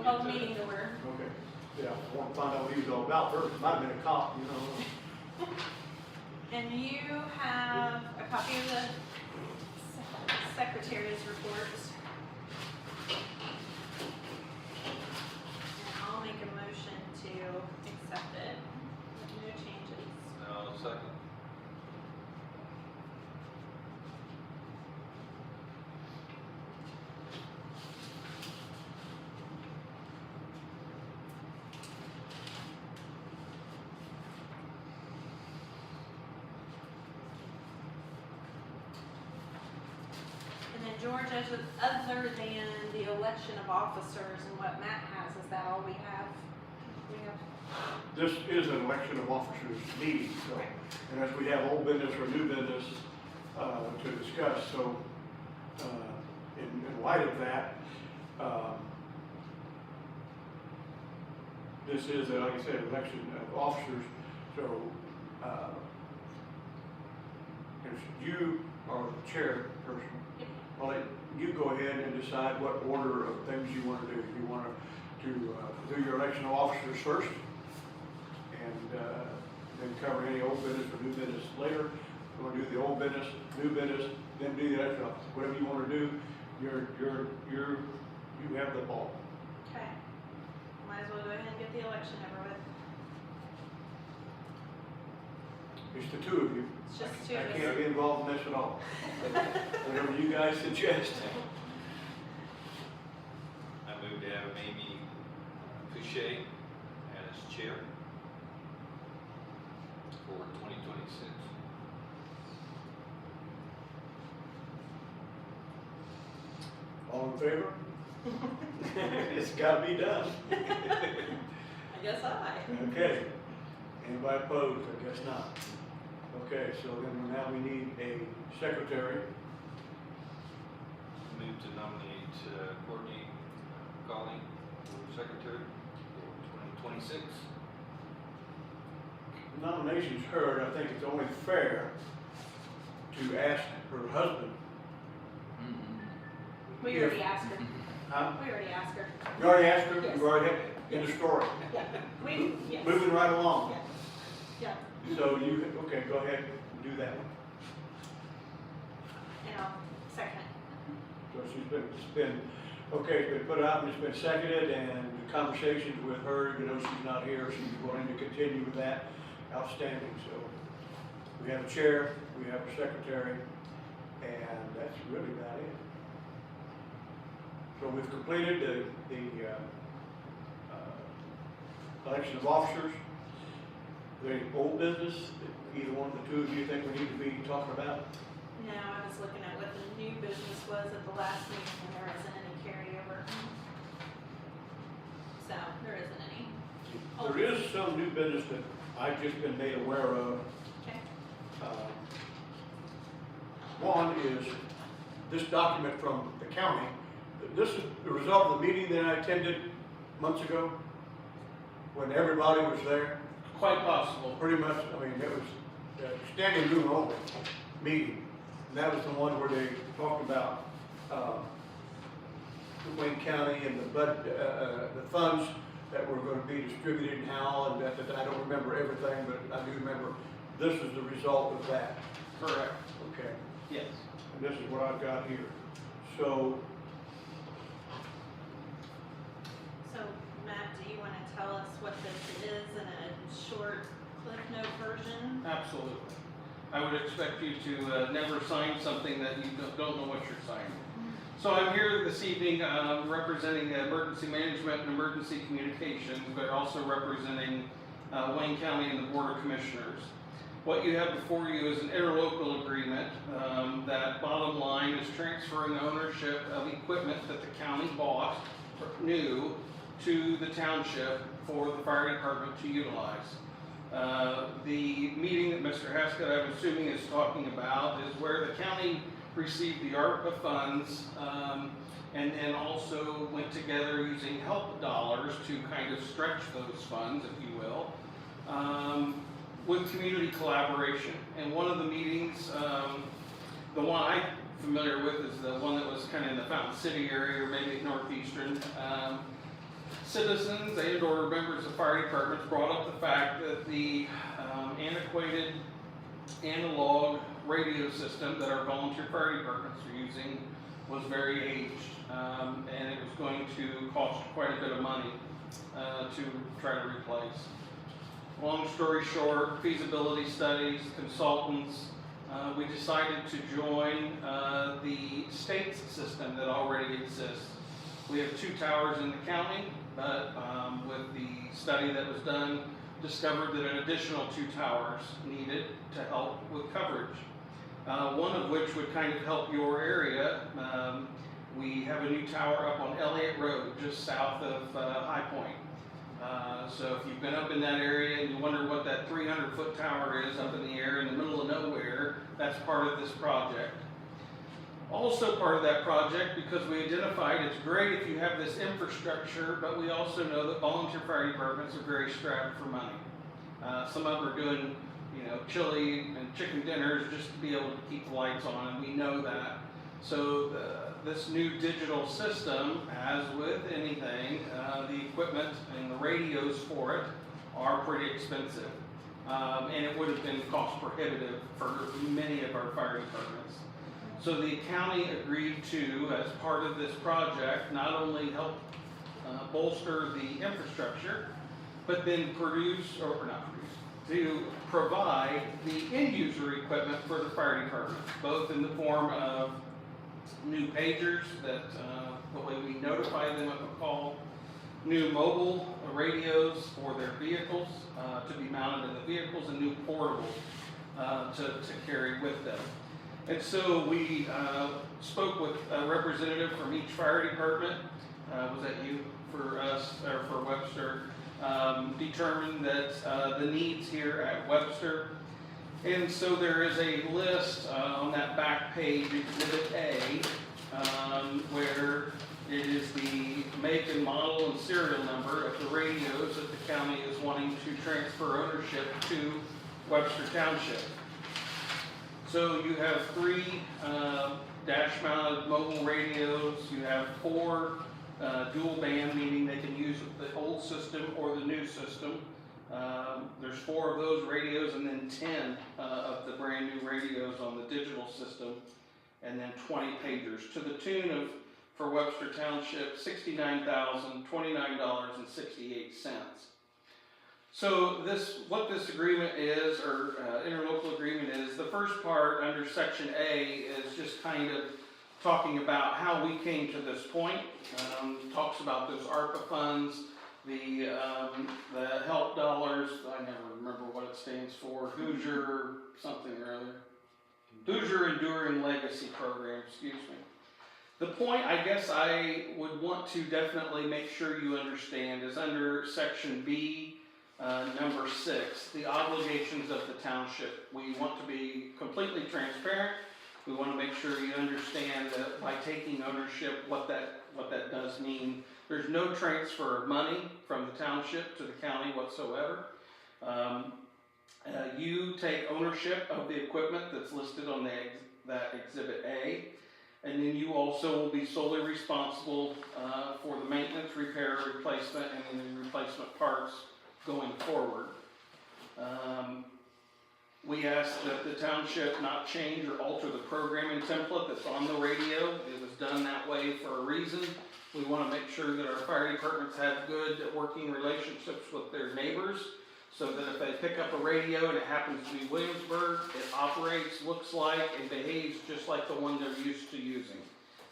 Call the meeting to order. Okay, yeah, I want to find out what he was all about first. It might have been a cop, you know. And you have a copy of the secretary's report. And I'll make a motion to accept it with no changes. No, second. And then George, other than the election of officers and what Matt has, is that all we have? We have. This is an election of officers meeting, so, unless we have old business or new business to discuss, so in light of that, this is, like I said, election of officers, so if you are the chairperson, I'll let you go ahead and decide what order of things you want to do. You want to do your election of officers first, and then cover any old business or new business later. You want to do the old business, new business, then do the election, whatever you want to do. You have the ball. Okay. Might as well go ahead and get the election over with. It's the two of you. It's just two I of us. can't get involved in this at all. Whatever you guys suggest. I move to have Amy Fouché as chair for 2026. All in favor? It's got to be done. I guess I. Okay. Anybody opposed? I guess not. Okay, so then now we need a secretary. Move to nominate Courtney Colley for secretary for 2026. Nominations heard, I think it's only fair to ask her husband. We already asked her. Huh? We already asked her. You already asked her? Yes. You've already had in the story. Yeah. Yes. Moving right along. Yeah. So you, okay, go ahead and do that one. And I'll second it. So it's been, okay, it's been put out and it's been seconded, and the conversations with her, even though she's not here, she's wanting to continue with that. Outstanding. So we have a chair, we have a secretary, and that's really about it. So we've completed the election of officers. Is there any old business that either one of the two of you think we need to be talking about? No, I was looking at what the new business was at the last meeting, and there isn't any carryover. So, there isn't any. There is some new business that I've just been made aware of. Okay. One is this document from the county. This is the result of the meeting that I attended months ago, when everybody was there. Quite possible. Pretty much, I mean, it was a standing room only meeting. And that was the one where they talked about Wayne County and the funds that were going to be distributed and how, and that I don't remember everything, but I do remember this is the result of that. Correct. Okay. Yes. And this is what I've got here. So, Matt, do you want to tell us what this is in a short Cliff Note version? Absolutely. I would expect you to never sign something that you don't know what you're signing. So I'm here this evening representing emergency management and emergency communications, but also representing Wayne County and the Board of Commissioners. What you have before you is an interlocal agreement that, bottom line, is transferring ownership of equipment that the county bought new to the township for the fire department to utilize. The meeting that Mr. Haskett, I'm assuming, is talking about is where the county received the ARPA funds and also went together using help dollars to kind of stretch those funds, if you will, with community collaboration. And one of the meetings, the one I'm familiar with is the one that was kind of in the Fountain City area, or maybe Northeastern. citizens and or members of fire departments brought up the fact that the antiquated analog radio system that our volunteer fire departments are using was very aged, and it was going to cost quite a bit of money to try to replace. Long story short, feasibility studies, consultants, we decided to join the state's system that already exists. We have 2 towers in the county, but with the study that was done, discovered that an additional 2 towers needed to help with coverage. One of which would kind of help your area. We have a new tower up on Elliott Road, just south of High Point. So if you've been up in that area and you wonder what that 300-foot tower is up in the air in the middle of nowhere, that's part of this project. Also part of that project, because we identified it's great if you have this infrastructure, but we also know that volunteer fire departments are very strapped for money. Some of them are doing, chili and chicken dinners just to be able to keep the lights on, and we know that. So this new digital system, as with anything, the equipment and the radios for it are pretty expensive. And it would have been cost prohibitive for many of our fire departments. So the county agreed to, as part of this project, not only help bolster the infrastructure, but then to provide the end user equipment for the fire department, both in the form of new pagers that the way we notify them of a call, new mobile radios for their vehicles to be mounted in the vehicles, and new portables to carry with them. And so we spoke with a representative from each fire department. Was that you for us or for Webster? Determined that the needs here at Webster. And so there is a list on that back page, Exhibit A, where it is the make and model and serial number of the radios that the county is wanting to transfer ownership to Webster Township. So you have 3 dash-mounted mobile radios. You have 4 dual band, meaning they can use the old system or the new system. There's 4 of those radios, and then 10 of the brand new radios on the digital system, and then 20 pagers to the tune of, for Webster Township, $69,029.68. So what this agreement is, or interlocal agreement is, the first part under Section A is just kind of talking about how we came to this point. Talks about those ARPA funds, the help dollars. I never remember what it stands for. Hoosier something or other. Hoosier Enduring Legacy Program. Excuse me. The point I guess I would want to definitely make sure you understand is under Section B. Number 6, the obligations of the township. We want to be completely transparent. We want to make sure you understand that by taking ownership, what that does mean. There's no transfer of money from the township to the county whatsoever. You take ownership of the equipment that's listed on that Exhibit A, and then you also will be solely responsible for the maintenance, repair, replacement, and then replacement parts going forward. We asked that the township not change or alter the programming template that's on the radio. It was done that way for a reason. We want to make sure that our fire departments have good working relationships with their neighbors, so that if they pick up a radio and it happens to be Williamsburg, it operates, looks like, and behaves just like the one they're used to using.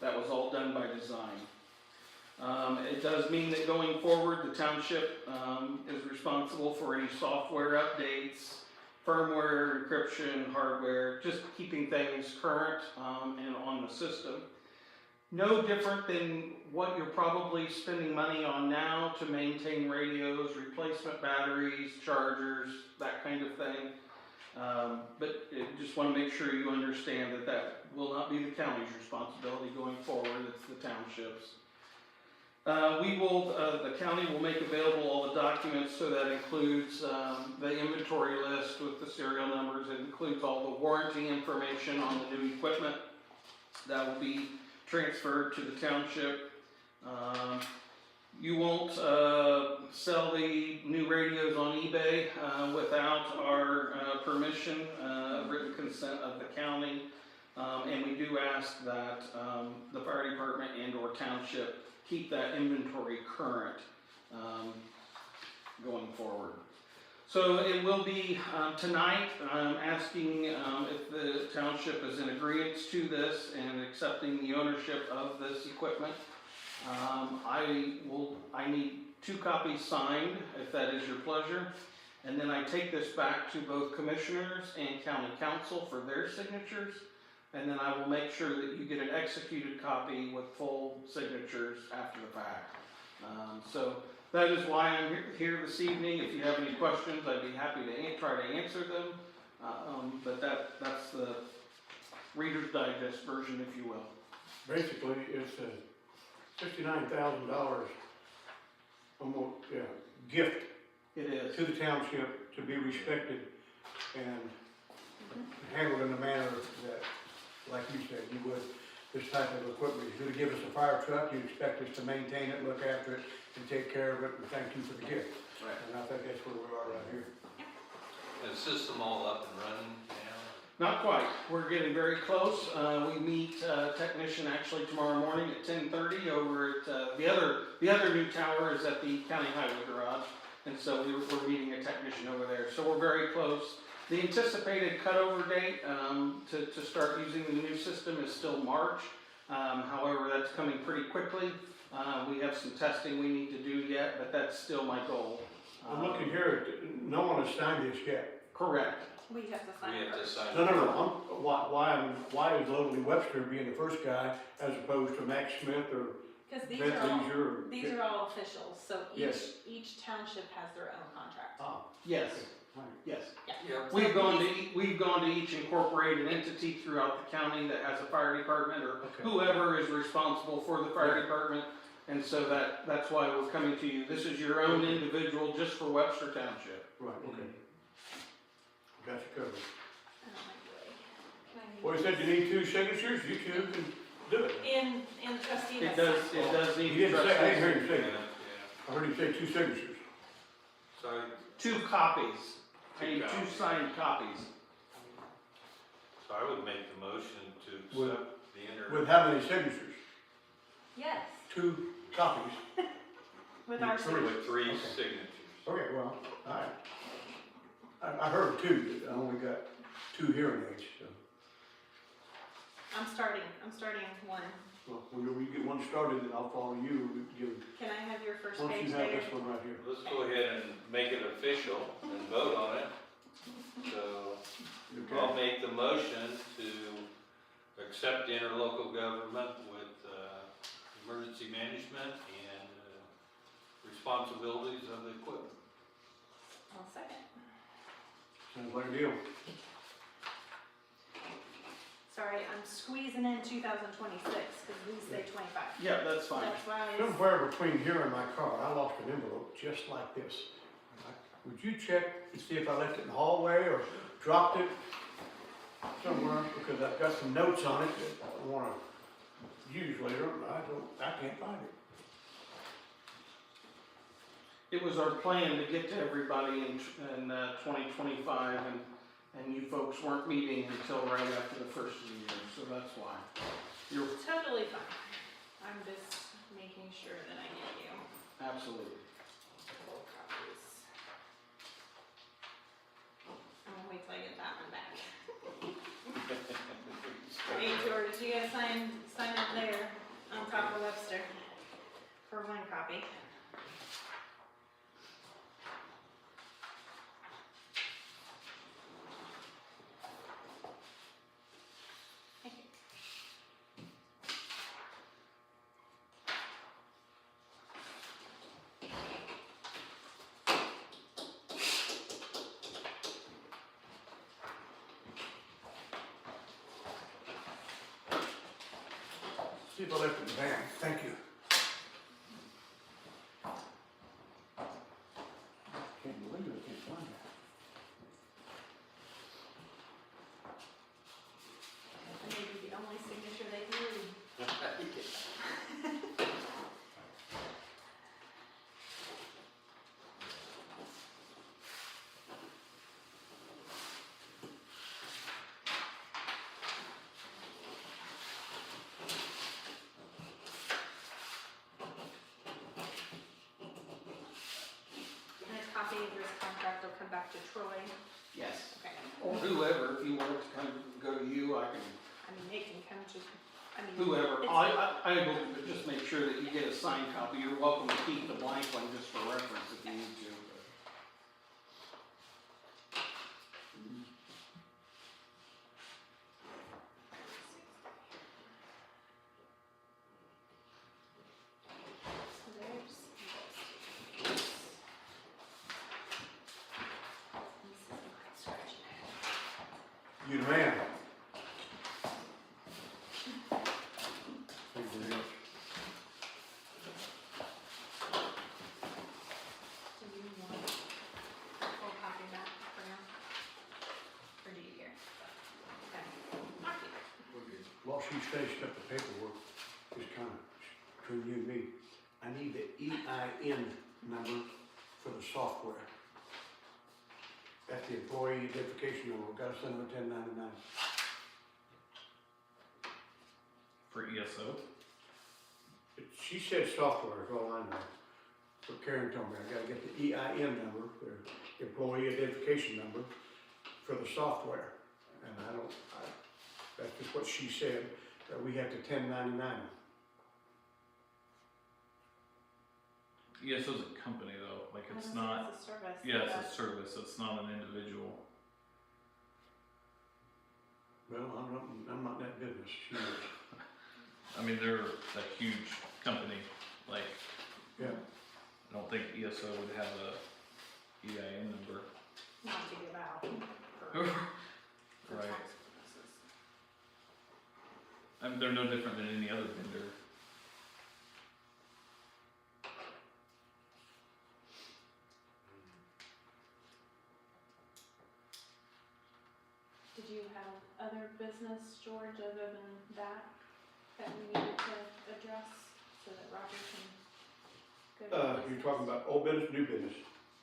That was all done by design. It does mean that going forward, the township is responsible for any software updates, firmware, encryption, hardware, just keeping things current and on the system. No different than what you're probably spending money on now to maintain radios, replacement batteries, chargers, that kind of thing. But just want to make sure you understand that that will not be the county's responsibility going forward, it's the township's. The county will make available all the documents, so that includes the inventory list with the serial numbers. It includes all the warranty information on the new equipment that will be transferred to the township. You won't sell the new radios on eBay without our permission, written consent of the county. And we do ask that the fire department and/or township keep that inventory current going forward. So it will be tonight, asking if the township is in agreement to this and accepting the ownership of this equipment. I need 2 copies signed, if that is your pleasure. And then I take this back to both commissioners and county council for their signatures. And then I will make sure that you get an executed copy with full signatures after the fact. So that is why I'm here this evening. If you have any questions, I'd be happy to try to answer them. But that's the Reader's Digest version, if you will. Basically, it's a $69,000 almost, gift It is. to the township to be respected and handled in a manner that, like you said, you would this type of equipment. You're gonna give us a fire truck, you expect us to maintain it, look after it, and take care of it, and thank you for the gift. Right. And I think that's where we are right here. Is the system all up and running now? Not quite. We're getting very close. We meet technician actually tomorrow morning at 10:30 over at the other new tower is at the county highway garage, and so we're meeting a technician over there. So we're very close. The anticipated cutover date to start using the new system is still March. However, that's coming pretty quickly. We have some testing we need to do yet, but that's still my goal. I'm looking here, no one has signed this yet. Correct. We have to sign We it have to first. sign. No, why is Lowly Webster being the first guy as opposed to Max Smith or Because these Bent are all, Leisure or? these are all officials, so Yes. each township has their own contract. Ah, Yes. okay, fine. Yes. Yeah. We've gone to each incorporated entity throughout the county that has a fire department or Okay. whoever is responsible for the fire department. And so that's why we're coming to you. This is your own individual just for Webster Township. Right, okay. Got you covered. I don't like the way. Can I Well, he said you need 2 signatures, you 2 can do it. In trustee. It does need. He didn't say, I didn't hear you say Yeah, that. I heard you say 2 signatures. So 2 copies. I need 2 copies. signed copies. I would make the motion to With- accept the With how many signatures? Yes, 2 copies. with our Three. signature. with 3 Okay. signatures. Okay, well, all right. I heard 2, but I only got 2 hearing aids, so. I'm starting one. Well, when you get one started, then I'll follow you. Can I have your first Once page you have there? this one right here. Let's go ahead and make it official and vote on it. So I'll Okay. make the motion to accept interlocal government with emergency management and responsibilities of the equipment. I'll second. Sounds like a deal. Sorry, I'm squeezing in 2026 because these say 25. Yeah, that's fine. That's why it's, Somewhere between here and my car, I lost an envelope just like this. Would you check and see if I left it in the hallway or dropped it somewhere? Because I've got some notes on it that I wanna use later, and I can't find it. It was our plan to get to everybody in 2025 and you folks weren't meeting until right after the first of the year, so that's why. You're totally fine. I'm just making sure that I get you absolutely. full copies. I'm gonna wait till I get that one back. Hey George, you gotta sign up there on top of Webster for one copy. Thank you. See if I left it in the van. Thank you. Can't believe it, I can't find it. That may be the only signature they can read. dangerous contract will come back to Troy. Yes. Okay. Or whoever, if you want it to come, go to you, I can, I mean, they can come to, I mean. whoever. it's- I will just make sure that you get a signed copy. You're welcome to keep the blank one just for reference if you need to. So there's this. This is my scratch pad. You the man. Thank you very much. Do you want a full copy of that for now? Or do you care? Okay. I'll keep it. While she's finished up the paperwork, just kind of between you and me, I need the EIN number for the software. That's the employee identification number, we've got to send them a 1099. For ESO? She said software is all I know. What Karen told me, I gotta get the EIN number, their employee identification number for the software. And that's just what she said, that we have to 1099 them. ESO's a company though, like it's It's not, a service. yeah, it's a service, it's not an individual. Well, I'm not in that business. She is. I mean, they're a huge company, like, Yeah, I don't think ESO would have a EIN number. Not to give out for Right. tax purposes. I mean, they're no different than any other vendor. Did you have other business, George, other than that we needed to address so that Roger can go to you're business? talking about old business, new business.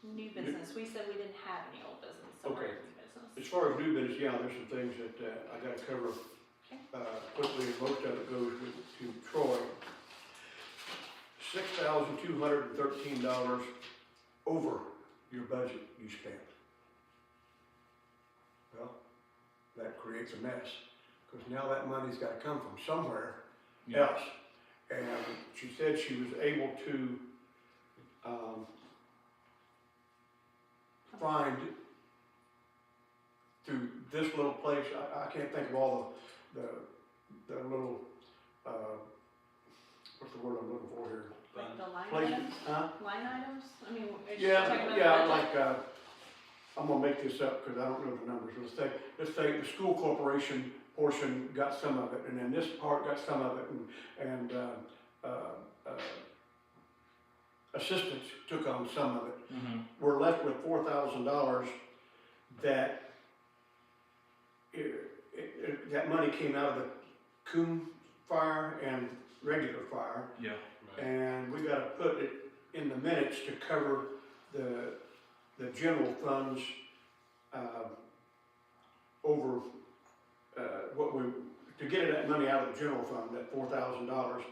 New business, we said we didn't have any old business, so we're Okay. in new business. As far as new business, yeah, there's some things that I gotta cover Okay. quickly. Most of it goes to Troy. $6,213 over your budget you spent. Well, that creates a mess, because now that money's gotta come from somewhere Yeah. else. And she said she was able to, find through this little place, I can't think of all the little, what's the word I'm looking for here? Like the line Places, items? huh? Line items? I mean, is she talking about the Yeah, budget? like, I'm gonna make this up because I don't know the numbers. Let's say the school corporation portion got some of it, and then this part got some of it, and assistants took on some of it. Mm-hmm. We're left with $4,000 that that money came out of the Coombe fire and regular fire. Yeah. And we gotta put it in the minutes to cover the general funds, over, to get that money out of the general fund, that $4,000.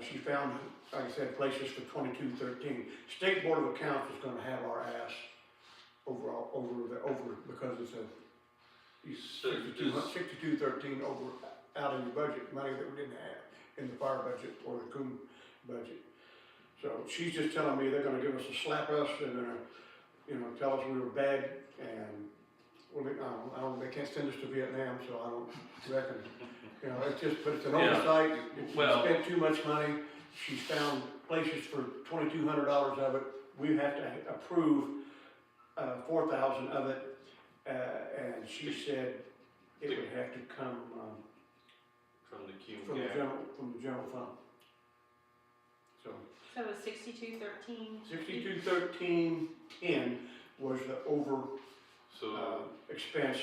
She found, like I said, places for 2213. State Board of Accounts is gonna have our ass over, because it's a, So does- 6213 over, out of your budget, money that we didn't have in the fire budget or the Coombe budget. So she's just telling me they're gonna give us a slap us, they're gonna, tell us we were bad, and, well, I don't, they can't send us to Vietnam, so I don't reckon, it's just, but it's an Yeah. oversight, she Well- spent too much money, she's found places for $2,200 of it, we have to approve, 4,000 of it, and she said it would have to come, From the Cume from the Gap. general fund. So, So it was 6213. 621310 was the over, So, expense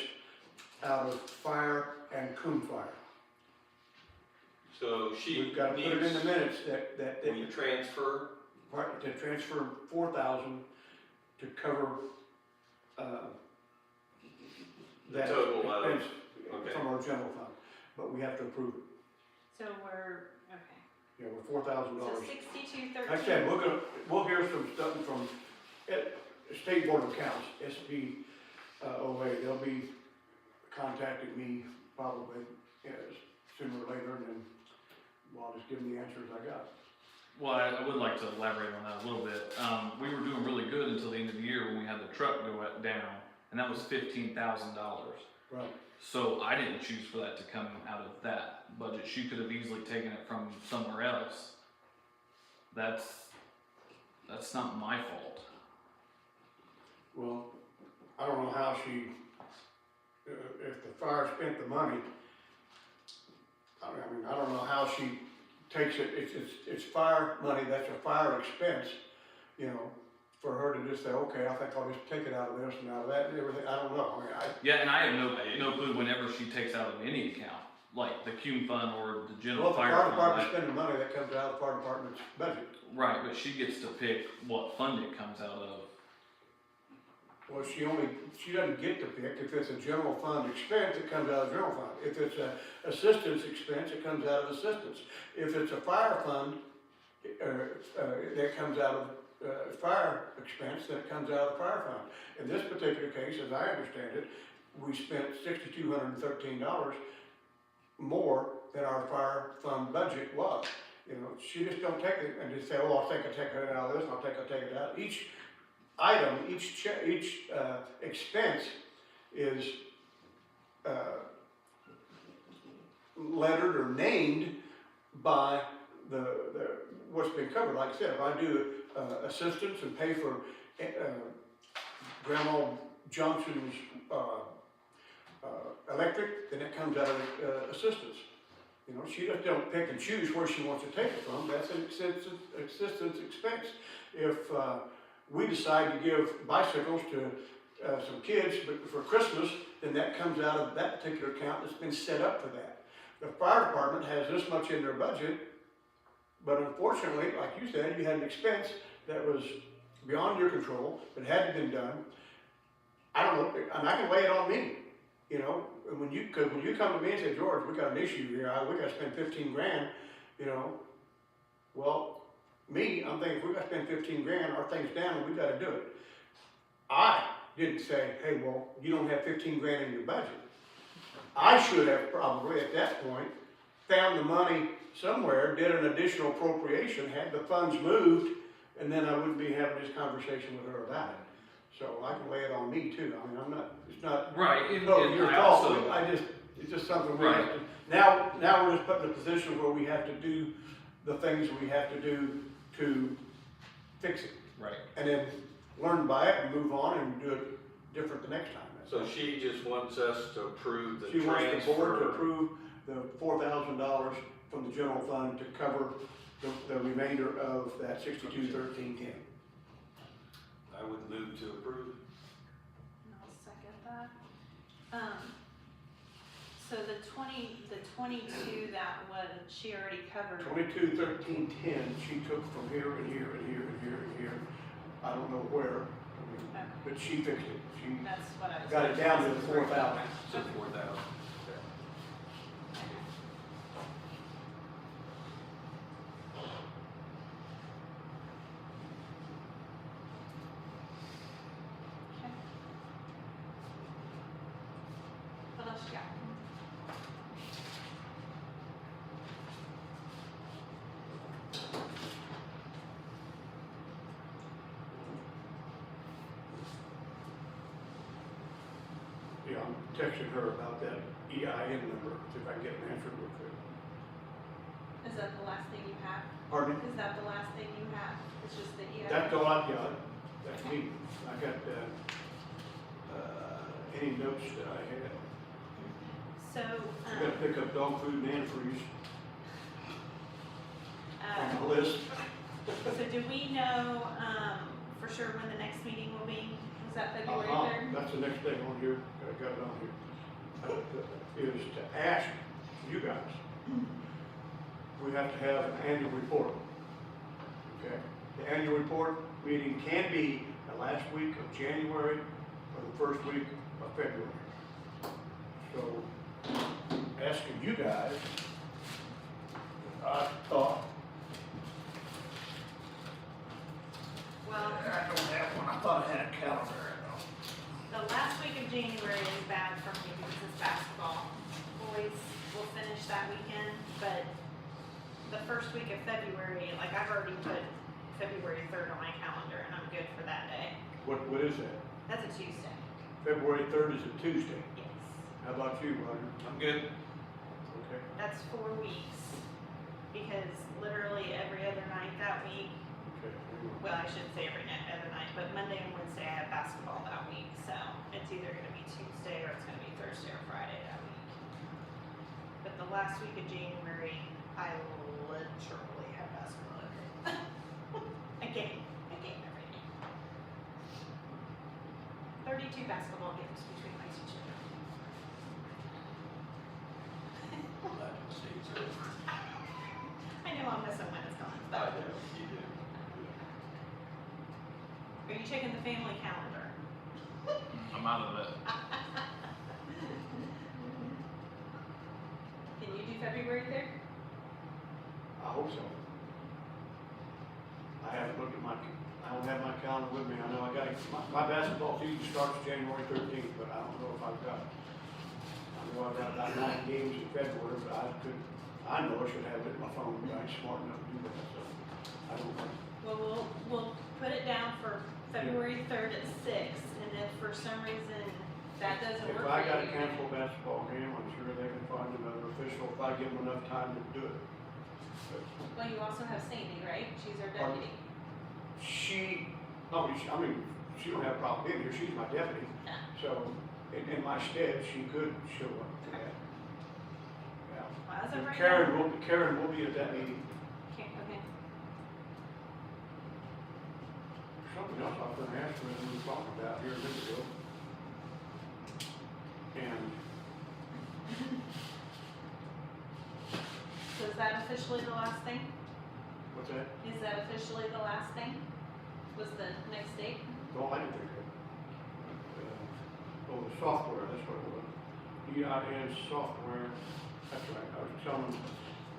out of fire and Coombe fire. so she We've got to put it in the needs, minutes that when you transfer, to transfer 4,000 to cover, that total of- expense okay. from our general fund, but we have to approve it. So we're, okay. Yeah, we're $4,000. So 6213. Like I said, we'll hear some stuff from, State Board of Accounts, SBOA, they'll be contacting me probably sooner or later, and then I'll just give them the answers I got. Well, I would like to elaborate on that a little bit. We were doing really good until the end of the year when we had the truck go down, and that was $15,000. Right. So I didn't choose for that to come out of that budget. She could have easily taken it from somewhere else. That's not my fault. Well, I don't know how she, if the fire spent the money, I mean, I don't know how she takes it, it's fire money, that's a fire expense, you know, for her to just say, okay, I think I'll just take it out of this and out of that and everything, I don't know, I mean, Yeah, and I have no clue whenever she takes out of any account, like the CUME fund or the general well, if the fire fire fund. department's spending money, that comes out of the fire department's budget. Right, but she gets to pick what fund it comes out of. Well, she doesn't get to pick. If it's a general fund expense, it comes out of general fund. If it's a assistance expense, it comes out of assistance. If it's a fire fund, that comes out of fire expense, then it comes out of the fire fund. In this particular case, as I understand it, we spent $6,213 more than our fire fund budget was. You know, she just don't take it and just say, oh, I'll take it out of this, and I'll take it out. Each item, each expense is lettered or named by the what's been covered. Like I said, if I do assistance and pay for Grandma Johnson's electric, then it comes out of assistance. You know, she just don't pick and choose where she wants to take it from. That's an assistance expense. If we decide to give bicycles to some kids for Christmas, then that comes out of that particular account that's been set up for that. The fire department has this much in their budget, but unfortunately, like you said, you had an expense that was beyond your control, that hadn't been done. I don't know, and I can lay it on me, you know, because when you come to me and say, George, we got an issue here, we got to spend 15 grand, you know, well, me, I'm thinking, if we got to spend 15 grand, our thing's down, and we got to do it. I didn't say, hey, well, you don't have 15 grand in your budget. I should have probably, at that point, found the money somewhere, did an additional appropriation, had the funds moved, and then I wouldn't be having this conversation with her about it. So I can lay it on me too. I mean, I'm not, it's not, Right. no, your I fault. also- It's just something we Right. have to, now we're just put in a position where we have to do the things we have to do to fix it. Right. And then learn by it and move on and do it different the next time. So she just wants us to approve the She wants the board to transfer. approve the $4,000 from the general fund to cover the remainder of that 621310. I would move to approve. And I'll second that. So the 22 that was, she already covered. 221310, she took from here and here and here and here and here. I don't know where, Okay. but she fixed it. She That's what I was. got it down to the 4,000. So 4,000. Okay. What else you got? Yeah, I'm texting her about that EIN number, see if I can get an answer real quick. Is that the last thing you have? Pardon me? Is that the last thing you have? It's just the EIN? That's all I've got. That's me. I got, any notes that I had. So, I gotta pick up dog food and antifreeze on uh, the list. so do we know, for sure when the next meeting will be? Is that February 3rd? That's the next thing on here, I got it on here, is to ask you guys. We have to have an annual report, okay? The annual report meeting can be the last week of January or the first week of February. So, asking you guys, I thought, Well, I don't have one, I thought I had a first week of February, like I've already put February 3rd on my calendar and I'm good for that day. What is that? That's a Tuesday. February 3rd is a Tuesday. Yes. How about you, Roger? I'm good. Okay. That's 4 weeks. Because literally every other night that week, Okay. well, I shouldn't say every other night, but Monday and Wednesday I have basketball that week. So it's either going to be Tuesday or it's going to be Thursday or Friday that week. But the last week of January, I literally have basketball every day. A game every day. 32 basketball games between my two children. Glad the state's over. I know I'll miss them when it's gone. I But do, you do. are you checking the family calendar? I'm out of it. Can you do February 3rd? I hope so. I haven't looked at I don't have my calendar with me. I know I got my basketball season starts January 13th, but I don't know if I know I've got about 9 games in February, but I know I should have it in my phone, but I ain't smart enough to do that, so I don't know. Well, we'll put it down for February 3rd at 6, and if for some reason that doesn't If work I for got a you, cancel basketball game, I'm sure they can find another official if I give them enough time to do it. But well, you also have Sandy, right? She's our Pardon? deputy. she don't have a problem being here, she's my deputy. Yeah. So, in my stead, she could show up to that. Yeah. Well, as of And right Karen will be at that meeting. Okay, okay. Something else I was gonna ask her that we were talking about here a minute ago. And So is that officially the last thing? what's that? Is that officially the last thing? Was the next date? Oh, I didn't think of it. The software, that's what it was. EIN software, that's right, I was telling them,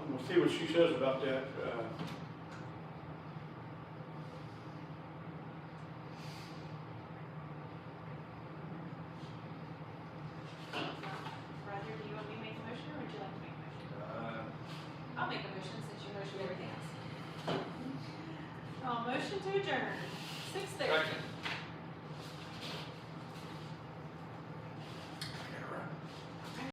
I'm gonna see what she says about that, Roger, do you want me to make a motion, or would you like to make a motion? I'll make a motion since you motioned everything else. Motion to adjourn, 6:30. Second.